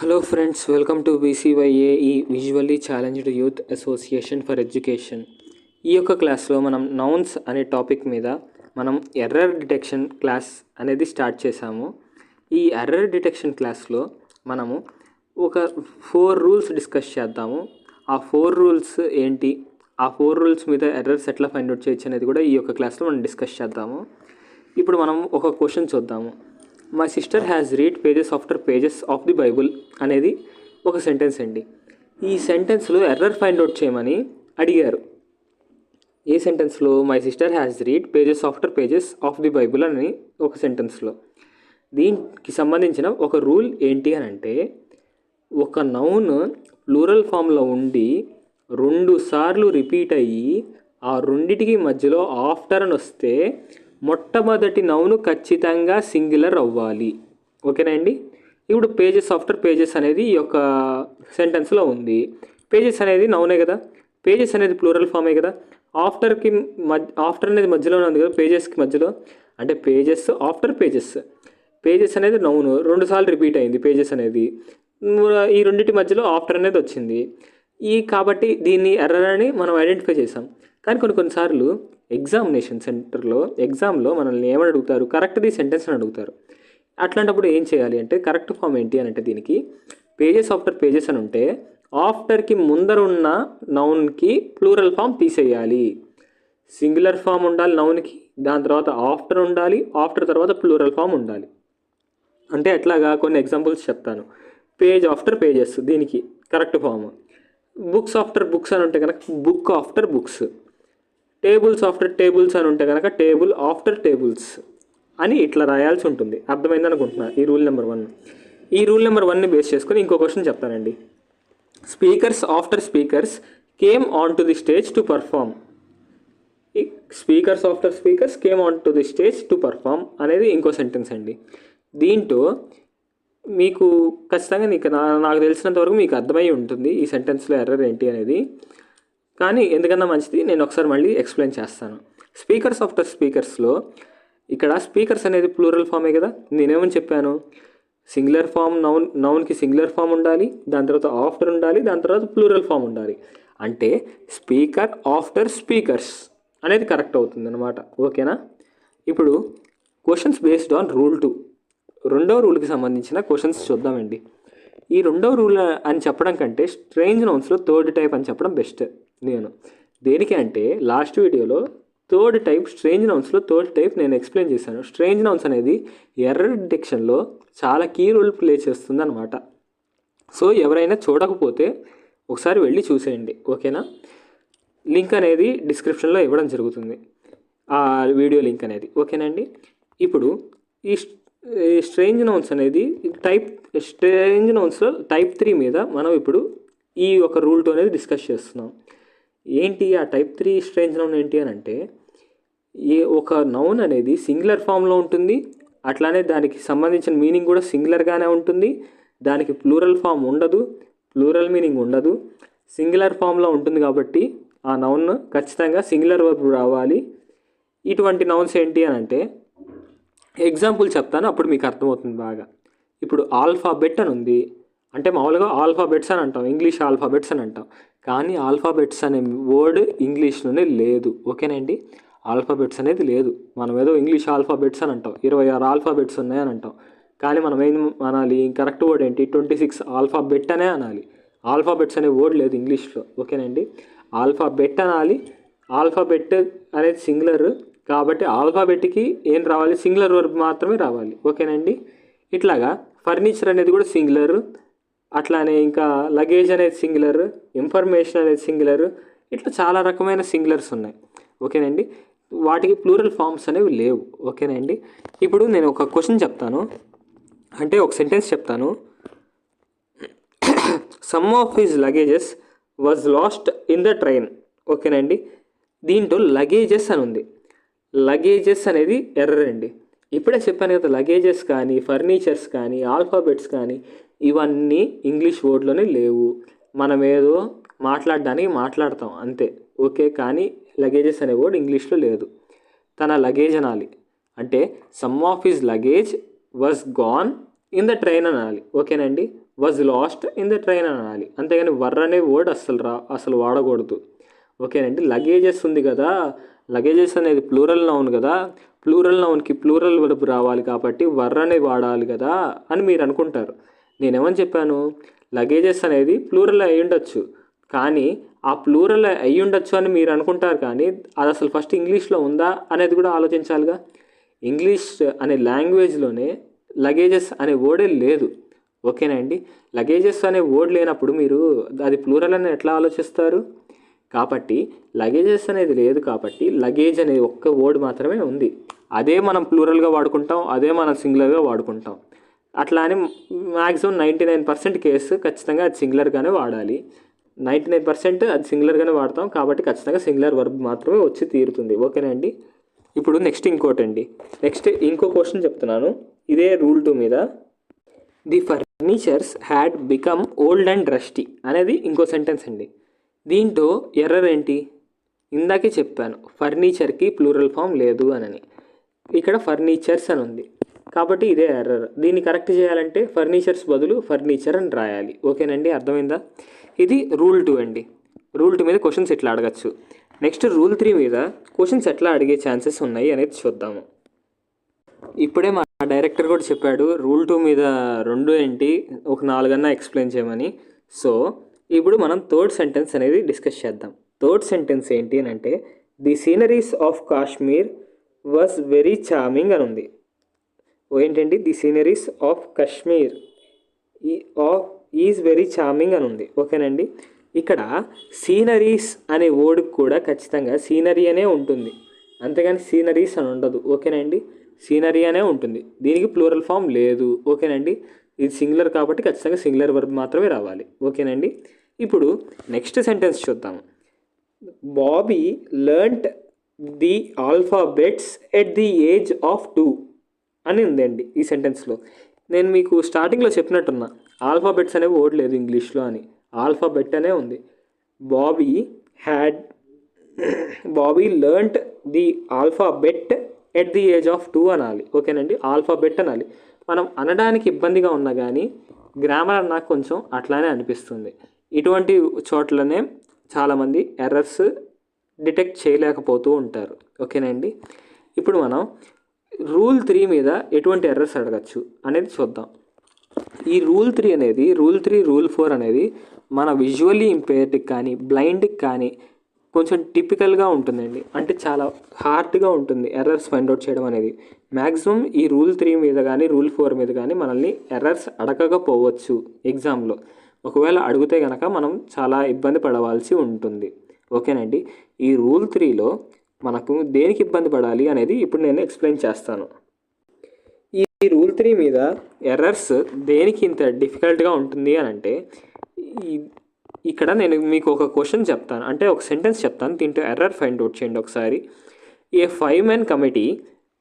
Hello friends, welcome to BCYA visually challenged youth association for education. ఈ యొక్క క్లాస్లో మనం నౌన్స్ అనే టాపిక్ మీద మనం ఎర్రర్ డిటెక్షన్ క్లాస్ అనేది స్టార్ట్ చేశాము. ఈ ఎర్రర్ డిటెక్షన్ క్లాస్లో మనము ఒక 4 రూల్స్ డిస్కస్ చేద్దాము. ఆ 4 రూల్స్ ఏంటి, ఆ 4 రూల్స్ మీద ఎర్రర్స్ ఎట్లా ఫైండ్ అవుట్ చేయొచ్చు అనేది కూడా ఈ యొక్క క్లాస్లో మనం డిస్కస్ చేద్దాము. ఇప్పుడు మనం ఒక క్వశ్చన్ చూద్దాము. My sister has read pages after pages of the Bible అనేది ఒక సెంటెన్స్ అండి. ఈ సెంటెన్స్లో ఎర్రర్ ఫైండ్ అవుట్ చేయమని అడిగారు. ఏ సెంటెన్స్లో? My sister has read pages after pages of the Bible అని ఒక సెంటెన్స్లో. దీనికి సంబంధించిన ఒక రూల్ ఏంటి అని అంటే, ఒక నౌన్ ప్లూరల్ ఫామ్లో ఉండి 2 సార్లు రిపీట్ అయ్యి ఆ రెండిటికి మధ్యలో ఆఫ్టర్ అని వస్తే మొట్టమొదటి నౌను ఖచ్చితంగా సింగులర్ అవ్వాలి. ఓకేనా అండి? ఇప్పుడు పేజెస్ ఆఫ్టర్ పేజెస్ అనేది ఈ యొక్క సెంటెన్స్లో ఉంది. పేజెస్ అనేది నౌనే కదా, పేజెస్ అనేది ప్లూరల్ ఫామే కదా, ఆఫ్టర్ అనేది మధ్యలోనే ఉంది కదా, పేజెస్కి మధ్యలో. అంటే పేజెస్ ఆఫ్టర్ పేజెస్, పేజెస్ అనేది నౌను 2 సార్లు రిపీట్ అయింది పేజెస్ అనేది, ఈ రెండింటి మధ్యలో ఆఫ్టర్ అనేది వచ్చింది. కాబట్టి దీన్ని ఎర్రర్ అని మనం ఐడెంటిఫై చేసాం. కానీ కొన్నిసార్లు ఎగ్జామినేషన్ సెంటర్లో ఎగ్జామ్లో మనల్ని ఏమని అడుగుతారు? కరెక్ట్ ది సెంటెన్స్ అని అడుగుతారు. అట్లాంటప్పుడు ఏం చేయాలి అంటే, కరెక్ట్ ఫామ్ ఏంటి అని అంటే, దీనికి పేజెస్ ఆఫ్టర్ పేజెస్ అని ఉంటే ఆఫ్టర్కి ముందరున్న నౌన్కి ప్లూరల్ ఫామ్ తీసేయాలి. సింగులర్ ఫామ్ ఉండాలి నౌన్కి, దాని తర్వాత ఆఫ్టర్ ఉండాలి, ఆఫ్టర్ తర్వాత ప్లూరల్ ఫామ్ ఉండాలి. అంటే ఎట్లాగా కొన్ని ఎగ్జాంపుల్స్ చెప్తాను. పేజ్ ఆఫ్టర్ పేజెస్ దీనికి correct form. Books after books అని ఉంటే కనుక book after books. Tables after tables అని ఉంటే కనుక టేబుల్ ఆఫ్టర్ టేబుల్స్ అని ఇట్లా రాయాల్సి ఉంటుంది. అర్థమైంది అనుకుంటున్నా ఈ రూల్ నెంబర్ 1. ఈ రూల్ నెంబర్ 1ని బేస్ చేసుకొని ఇంకో క్వశ్చన్ చెప్తానండి. Speakers after speakers came on to the stage to perform. Speakers after speakers came on to the stage to perform అనేది ఇంకో సెంటెన్స్ అండి. దీంట్లో మీకు ఖచ్చితంగా నాకు తెలిసినంత వరకు మీకు అర్థమై ఉంటుంది ఈ సెంటెన్స్లో ఎర్రర్ ఏంటి అనేది. కానీ ఎందుకన్నా మంచిది, నేను ఒకసారి మళ్ళీ ఎక్స్ప్లెయిన్ చేస్తాను. స్పీకర్స్ ఆఫ్టర్ స్పీకర్స్లో ఇక్కడ స్పీకర్స్ అనేది ప్లూరల్ ఫామే కదా. నేనేమని చెప్పాను? సింగులర్ ఫామ్ నౌన్కి సింగులర్ ఫామ్ ఉండాలి, దాని తర్వాత ఆఫ్టర్ ఉండాలి, దాని తర్వాత ప్లూరల్ ఫామ్ ఉండాలి. అంటే స్పీకర్ ఆఫ్టర్ స్పీకర్స్ అనేది కరెక్ట్ అవుతుంది అనమాట. ఓకేనా? ఇప్పుడు క్వశ్చన్స్ బేస్డ్ ఆన్ రూల్ 2, 2వ రూల్కి సంబంధించిన క్వశ్చన్స్ చూద్దామండి. ఈ 2వ రూల్ అని చెప్పడం కంటే స్ట్రేంజ్ నౌన్స్లో 3rd టైప్ అని చెప్పడం బెస్ట్. నేను దేనికి అంటే, లాస్ట్ వీడియోలో 3rd టైప్ స్ట్రేంజ్ నౌన్స్లో 3rd టైప్ నేను ఎక్స్ప్లెయిన్ చేశాను. స్ట్రేంజ్ నౌన్స్ అనేది ఎర్రర్ డిటెక్షన్లో చాలా కీ రోల్ ప్లే చేస్తుంది అనమాట. సో ఎవరైనా చూడకపోతే ఒకసారి వెళ్ళి చూసేయండి. ఓకేనా? లింక్ అనేది డిస్క్రిప్షన్లో ఇవ్వడం జరుగుతుంది, ఆ వీడియో లింక్ అనేది. ఓకేనండి? ఇప్పుడు ఈ స్ట్రేంజ్ నౌన్స్ అనేది స్ట్రేంజ్ నౌన్స్లో టైప్ 3 మీద మనం ఇప్పుడు ఈ ఒక రూల్ 2 అనేది డిస్కస్ చేస్తున్నాం. ఏంటి ఆ టైప్ 3 స్ట్రేంజ్ నౌన్ ఏంటి అని అంటే, ఒక నౌన్ అనేది సింగులర్ ఫామ్లో ఉంటుంది, అట్లానే దానికి సంబంధించిన మీనింగ్ కూడా సింగులర్గానే ఉంటుంది, దానికి ప్లూరల్ ఫామ్ ఉండదు, ప్లూరల్ మీనింగ్ ఉండదు, సింగులర్ ఫామ్లో ఉంటుంది. కాబట్టి ఆ నౌన్ ఖచ్చితంగా సింగులర్ వర్బ్ రావాలి. ఇటువంటి నౌన్స్ ఏంటి అని అంటే, ఎగ్జాంపుల్ చెప్తాను, అప్పుడు మీకు అర్థమవుతుంది బాగా. ఇప్పుడు ఆల్ఫాబెట్ అని ఉంది అంటే, మామూలుగా ఆల్ఫాబెట్స్ అని అంటాం, ఇంగ్లీష్ ఆల్ఫాబెట్స్ అని అంటాం. కానీ ఆల్ఫాబెట్స్ అనే వర్డ్ ఇంగ్లీష్లోనే లేదు. ఓకేనండి? ఆల్ఫాబెట్స్ అనేది లేదు. మనం ఏదో ఇంగ్లీష్ ఆల్ఫాబెట్స్ అని అంటాం, 26 ఆల్ఫాబెట్స్ ఉన్నాయని అంటాం. కానీ మనం ఏం అనాలి? కరెక్ట్ వర్డ్ ఏంటి? 26 ఆల్ఫాబెట్ అనే అనాలి. ఆల్ఫాబెట్స్ అనే వర్డ్ లేదు ఇంగ్లీష్లో. ఓకేనండి? ఆల్ఫాబెట్ అనాలి. ఆల్ఫాబెట్ అనేది సింగులర్ కాబట్టి ఆల్ఫాబెట్కి ఏం రావాలి? సింగులర్ వర్బ్ మాత్రమే రావాలి. ఓకేనండి? ఇట్లాగా ఫర్నిచర్ అనేది కూడా సింగులర్, అట్లానే ఇంకా లగేజ్ అనేది సింగులర్, ఇన్ఫర్మేషన్ అనేది సింగులర్, ఇట్లా చాలా రకమైన సింగులర్స్ ఉన్నాయి. ఓకేనండి? వాటికి ప్లూరల్ ఫామ్స్ అనేవి లేవు. ఓకేనండి? ఇప్పుడు నేను ఒక క్వశ్చన్ చెప్తాను, అంటే ఒక సెంటెన్స్ చెప్తాను. Some of his luggages was last in the train. ఓకేనండి? దీంట్లో లగేజెస్ అని ఉంది. లగేజెస్ అనేది ఎర్రర్ అండి. ఇప్పుడే చెప్పాను కదా, లగేజెస్ కానీ ఫర్నిచర్స్ కానీ ఆల్ఫాబెట్స్ కానీ ఇవన్నీ ఇంగ్లీష్ వర్డ్లోనే లేవు. మనం ఏదో మాట్లాడడానికి మాట్లాడతాం అంతే. ఓకే? కానీ లగేజెస్ అనే వర్డ్ ఇంగ్లీష్లో లేదు. తన లగేజ్ అనాలి. అంటే some of his luggage was gone in the train అనాలి. ఓకేనండి? Was last in the train అనాలి, అంతేగాని వర్ అనే వర్డ్ అసలు వాడకూడదు. ఓకేనండి. లగేజెస్ ఉంది కదా, లగేజెస్ అనేది ప్లూరల్ నౌన్ కదా, ప్లూరల్ నౌన్కి ప్లూరల్ వర్బ్ రావాలి కాబట్టి వర్ అనేది వాడాలి కదా అని మీరు అనుకుంటారు. నేనేమని చెప్పాను, లగేజెస్ అనేది ప్లూరల్ అయి ఉండొచ్చు, కానీ ఆ ప్లూరల్ అయి ఉండొచ్చు అని మీరు అనుకుంటారు, కానీ అది అసలు ఫస్ట్ ఇంగ్లీష్లో ఉందా అనేది కూడా ఆలోచించాలిగా. ఇంగ్లీష్ అనే లాంగ్వేజ్లోనే లగేజెస్ అనే వర్డే లేదు. ఓకేనా అండి. లగేజెస్ అనే వర్డ్ లేనప్పుడు మీరు అది ప్లూరల్ అని ఎట్లా ఆలోచిస్తారు? కాబట్టి లగేజెస్ అనేది లేదు కాబట్టి లగేజ్ అనే ఒక్క వర్డ్ మాత్రమే ఉంది. అదే మనం ప్లూరల్గా వాడుకుంటాం, అదే మనం సింగులర్గా వాడుకుంటాం. అట్లా అని మ్యాక్సిమం 99% కేసు ఖచ్చితంగా అది సింగులర్గానే వాడాలి. 99% అది సింగులర్గానే వాడతాం కాబట్టి ఖచ్చితంగా సింగులర్ వర్బ్ మాత్రమే వచ్చి తీరుతుంది. ఓకేనా అండి. ఇప్పుడు నెక్స్ట్ ఇంకో క్వశ్చన్ చెప్తున్నాను ఇదే రూల్ 2 మీద. The furnitures had become old and rusty అనేది ఇంకో సెంటెన్స్ అండి. దీంట్లో ఎర్రర్ ఏంటి? ఇందాకే చెప్పాను ఫర్నిచర్కి ప్లూరల్ ఫామ్ లేదు అని. ఇక్కడ ఫర్నిచర్స్ అని ఉంది కాబట్టి ఇదే ఎర్రర్. దీన్ని కరెక్ట్ చేయాలంటే ఫర్నిచర్స్ బదులు ఫర్నిచర్ అని రాయాలి. ఓకేనండి, అర్థమైందా? ఇది రూల్ 2 అండి. రూల్ 2 మీద క్వశ్చన్స్ ఎట్లా అడగచ్చు. నెక్స్ట్ రూల్ 3 మీద క్వశ్చన్స్ ఎట్లా అడిగే ఛాన్సెస్ ఉన్నాయి అనేది చూద్దాము. ఇప్పుడే మా డైరెక్టర్ కూడా చెప్పాడు రూల్ 2 మీద 2 ఏంటి ఒక 4 అన్నా ఎక్స్ప్లెయిన్ చేయమని. సో ఇప్పుడు మనం థర్డ్ సెంటెన్స్ అనేది డిస్కస్ చేద్దాం. థర్డ్ సెంటెన్స్ ఏంటి అని అంటే, the sceneries of Kashmir was very charming అని ఉంది. ఏంటండి? The sceneries of Kashmir is very charming అని ఉంది. ఓకేనండి. ఇక్కడ సీనరీస్ అనే వర్డ్ కూడా ఖచ్చితంగా సీనరీ అనే ఉంటుంది, అంతేగాని సీనరీస్ అని ఉండదు. ఓకేనండి, సీనరీ అనే ఉంటుంది, దీనికి ప్లూరల్ ఫామ్ లేదు. ఓకేనండి, ఇది సింగులర్ కాబట్టి ఖచ్చితంగా సింగులర్ వర్బ్ మాత్రమే రావాలి. ఓకేనండి. ఇప్పుడు నెక్స్ట్ సెంటెన్స్ చూద్దాము. Bobby learnt the alphabets at the age of 2 అని ఉందండి ఈ సెంటెన్స్లో. నేను మీకు స్టార్టింగ్లో చెప్పినట్టున్నా ఆల్ఫాబెట్స్ అనే వర్డ్ లేదు ఇంగ్లీష్లో అని, ఆల్ఫాబెట్ అనే ఉంది. Bobby learnt the alphabet at the age of 2 అనాలి. ఓకేనండి, ఆల్ఫాబెట్ అనాలి. మనం అనడానికి ఇబ్బందిగా ఉన్నా కానీ గ్రామర్ నాకు కొంచెం అట్లానే అనిపిస్తుంది. ఇటువంటి చోట్లనే చాలామంది ఎర్రర్స్ డిటెక్ట్ చేయలేకపోతూ ఉంటారు. ఓకేనండి. ఇప్పుడు మనం రూల్ 3 మీద ఎటువంటి ఎర్రర్స్ అడగచ్చు అనేది చూద్దాం. ఈ రూల్ 3, రూల్ 4 అనేది మన విజువల్లీ ఇంపేర్డ్కి కానీ బ్లైండ్కి కానీ కొంచెం టిపికల్గా ఉంటుందండి. అంటే చాలా హార్డ్గా ఉంటుంది ఎర్రర్స్ ఫైండ్ అవుట్ చేయడం అనేది. మ్యాక్సిమం ఈ రూల్ 3 మీద కానీ రూల్ 4 మీద కానీ మనల్ని ఎర్రర్స్ అడగకపోవచ్చు ఎగ్జామ్లో. ఒకవేళ అడిగితే కనుక మనం చాలా ఇబ్బంది పడవలసి ఉంటుంది. ఓకేనండి. ఈ రూల్ 3లో మనకు దేనికి ఇబ్బంది పడాలి అనేది ఇప్పుడు నేను ఎక్స్ప్లెయిన్ చేస్తాను. ఈ రూల్ 3 మీద ఎర్రర్స్ దేనికి ఇంత డిఫికల్ట్గా ఉంటుంది అని అంటే, ఇక్కడ నేను మీకు ఒక క్వశ్చన్ చెప్తాను, అంటే ఒక సెంటెన్స్ చెప్తాను, దీంట్లో ఎర్రర్ ఫైండ్ అవుట్ చేయండి ఒకసారి. ఏ 5-man committee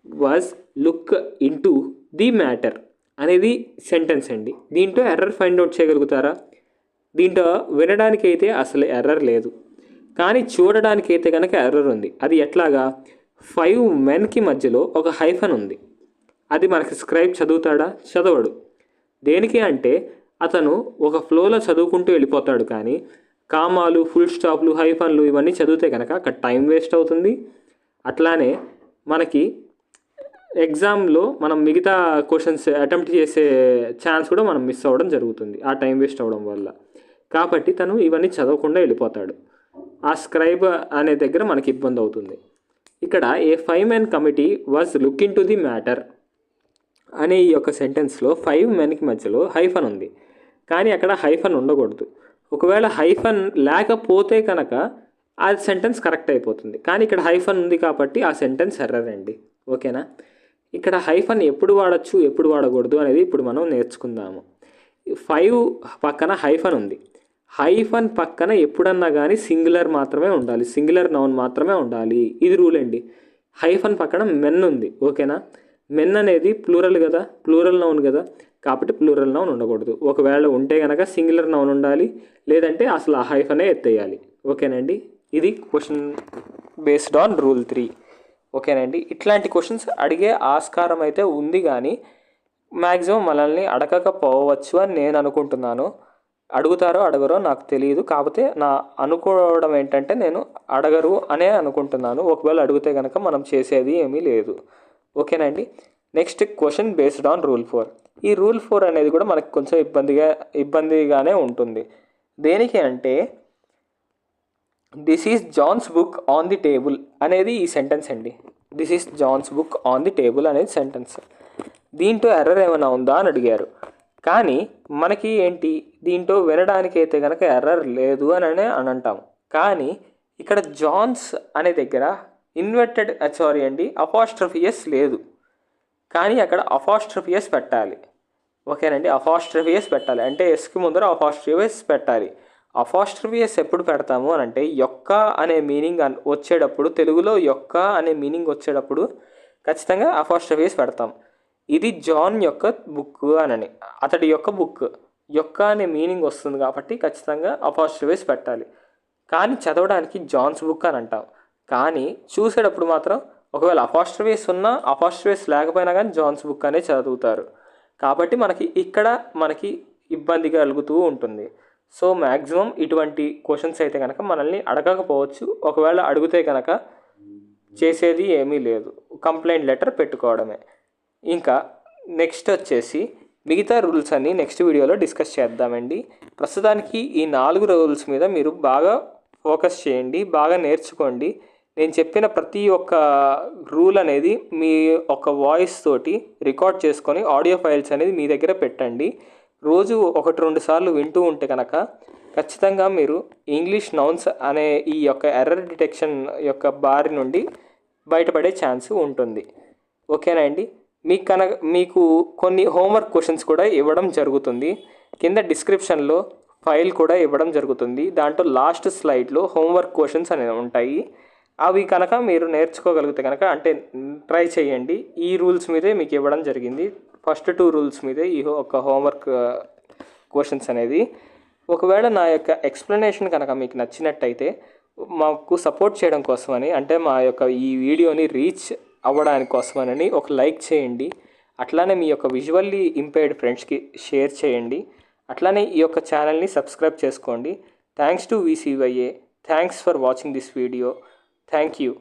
was look into the matter అనేది సెంటెన్స్ అండి. దీంట్లో ఎర్రర్ ఫైండ్ అవుట్ చేయగలుగుతారా? దీంట్లో వినడానికి అయితే అసలు ఎర్రర్ లేదు, కానీ చూడడానికి అయితే కనుక ఎర్రర్ ఉంది. అది ఎట్లాగా? 5 menకి మధ్యలో ఒక హైఫన్ ఉంది. అది మనకి స్క్రైబ్ చదువుతాడా? చదవడు. దేనికి అంటే అతను ఒక ఫ్లోలో చదువుకుంటూ వెళ్ళిపోతాడు, కానీ కామాలు, ఫుల్ స్టాప్లు, హైఫన్లు ఇవన్నీ చదివితే కనుక అక్కడ టైం వేస్ట్ అవుతుంది. అట్లానే మనకి ఎగ్జామ్లో మనం మిగతా క్వశ్చన్స్ అటెంప్ట్ చేసే ఛాన్స్ కూడా మనం మిస్ అవ్వడం జరుగుతుంది ఆ టైం వేస్ట్ అవ్వడం వల్ల. కాబట్టి తను ఇవన్నీ చదవకుండా వెళ్ళిపోతాడు. ఆ స్క్రైబ్ అనే దగ్గర మనకి ఇబ్బంది అవుతుంది. ఇక్కడ ఏ 5-man committee was look in to the matter అనే ఈ యొక్క సెంటెన్స్లో 5 menకి మధ్యలో హైఫన్ ఉంది, కానీ అక్కడ హైఫన్ ఉండకూడదు. ఒకవేళ హైఫన్ లేకపోతే కనుక ఆ సెంటెన్స్ కరెక్ట్ అయిపోతుంది, కానీ ఇక్కడ హైఫన్ ఉంది కాబట్టి ఆ సెంటెన్స్ ఎర్రర్ అండి. ఓకేనా. ఇక్కడ హైఫన్ ఎప్పుడు వాడచ్చు, ఎప్పుడు వాడకూడదు అనేది ఇప్పుడు మనం నేర్చుకుందాము. 5 పక్కన హైఫన్ ఉంది. హైఫన్ పక్కన ఎప్పుడన్నా కానీ సింగులర్ మాత్రమే ఉండాలి, సింగులర్ నౌన్ మాత్రమే ఉండాలి. ఇది రూల్ అండి. హైఫన్ పక్కన మెన్ ఉంది. ఓకేనా. మెన్ అనేది ప్లూరల్ కదా, ప్లూరల్ నౌన్ కదా, కాబట్టి ప్లూరల్ నౌన్ ఉండకూడదు. ఒకవేళ ఉంటే కనుక సింగులర్ నౌన్ ఉండాలి, లేదంటే అసలు ఆ హైఫనే ఎత్తేయాలి. ఓకేనండి. ఇది క్వశ్చన్ బేస్డ్ ఆన్ రూల్ 3. ఓకేనండి. ఇట్లాంటి క్వశ్చన్స్ అడిగే ఆస్కారం అయితే ఉంది, కానీ మ్యాక్సిమం మనల్ని అడగకపోవచ్చు అని నేను అనుకుంటున్నాను. అడుగుతారో అడగరో నాకు తెలియదు. కాకపోతే నా అనుకోవడం ఏంటంటే నేను అడగరు అనే అనుకుంటున్నాను. ఒకవేళ అడిగితే కనుక మనం చేసేది ఏమీ లేదు. ఓకేనా అండి. Next question based on rule 4. ఈ రూల్ 4 అనేది కూడా మనకు కొంచెం ఇబ్బందిగానే ఉంటుంది. దేనికి అంటే this is John's book on the table అనేది ఈ సెంటెన్స్ అండి. This is John's book on the table అనేది సెంటెన్స్. దీంట్లో ఎర్రర్ ఏమైనా ఉందా అని అడిగారు. కానీ మనకి ఏంటి, దీంట్లో వినడానికి అయితే కనుక ఎర్రర్ లేదు అని అంటాం. కానీ ఇక్కడ జాన్స్ అనే దగ్గర అపాస్ట్రఫియస్ లేదు. కానీ అక్కడ అపాస్ట్రఫియస్ పెట్టాలి. ఓకేనండి. అపాస్ట్రఫియస్ పెట్టాలి అంటే ఎస్కి ముందర అపాస్ట్రఫియస్ పెట్టాలి. అపాస్ట్రఫియస్ ఎప్పుడు పెడతాము అని అంటే యొక్క అనే మీనింగ్ వచ్చేటప్పుడు, తెలుగులో యొక్క అనే మీనింగ్ వచ్చేటప్పుడు ఖచ్చితంగా అపాస్ట్రఫియస్ పెడతాం. ఇది జాన్ యొక్క బుక్ అని, అతడి యొక్క బుక్ యొక్క అనే మీనింగ్ వస్తుంది కాబట్టి ఖచ్చితంగా అపాస్ట్రఫియస్ పెట్టాలి. కానీ చదవడానికి జాన్స్ బుక్ అని అంటాం. కానీ చూసేటప్పుడు మాత్రం ఒకవేళ అపాస్ట్రఫియస్ ఉన్నా అపాస్ట్రఫియస్ లేకపోయినా కానీ జాన్స్ బుక్ అనే చదువుతారు. కాబట్టి మనకి ఇబ్బంది కలుగుతూ ఉంటుంది. సో మ్యాక్సిమం ఇటువంటి క్వశ్చన్స్ అయితే కనుక మనల్ని అడగకపోవచ్చు. ఒకవేళ అడిగితే కనుక చేసేది ఏమీ లేదు, కంప్లైంట్ లెటర్ పెట్టుకోవడమే. ఇంకా నెక్స్ట్ వచ్చేసి మిగతా రూల్స్ అన్నీ నెక్స్ట్ వీడియోలో డిస్కస్ చేద్దామండి. ప్రస్తుతానికి ఈ 4 రూల్స్ మీద మీరు బాగా ఫోకస్ చేయండి, బాగా నేర్చుకోండి. నేను చెప్పిన ప్రతి ఒక్క రూల్ అనేది మీ ఒక వాయిస్ తోటి రికార్డ్ చేసుకొని ఆడియో ఫైల్స్ అనేది మీ దగ్గర పెట్టండి. రోజు 1-2 సార్లు వింటూ ఉంటే కనుక ఖచ్చితంగా మీరు ఇంగ్లీష్ నౌన్స్ అనే ఈ యొక్క ఎర్రర్ డిటెక్షన్ యొక్క బారి నుండి బయటపడే ఛాన్స్ ఉంటుంది. ఓకేనా అండి. మీకు కొన్ని హోంవర్క్ క్వశ్చన్స్ కూడా ఇవ్వడం జరుగుతుంది. కింద డిస్క్రిప్షన్లో ఫైల్ కూడా ఇవ్వడం జరుగుతుంది. దాంట్లో లాస్ట్ స్లైడ్లో హోంవర్క్ క్వశ్చన్స్ అనేవి ఉంటాయి. అవి కనుక మీరు నేర్చుకోగలిగితే కనుక అంటే ట్రై చేయండి. ఈ రూల్స్ మీదే మీకు ఇవ్వడం జరిగింది. ఫస్ట్ 2 రూల్స్ మీదే ఈ ఒక హోంవర్క్ క్వశ్చన్స్ అనేది. ఒకవేళ నా యొక్క ఎక్స్ప్లెనేషన్ కనుక మీకు నచ్చినట్టయితే మాకు సపోర్ట్ చేయడం కోసమని, అంటే మా యొక్క ఈ వీడియోని రీచ్ అవ్వడానికి కోసమని ఒక లైక్ చేయండి. అట్లానే మీ యొక్క విజువల్లీ ఇంపైర్డ్ ఫ్రెండ్స్కి షేర్ చేయండి. అట్లానే ఈ యొక్క ఛానల్ని సబ్స్క్రైబ్ చేసుకోండి. Thanks to VCYA. Thanks for watching this video. Thank you.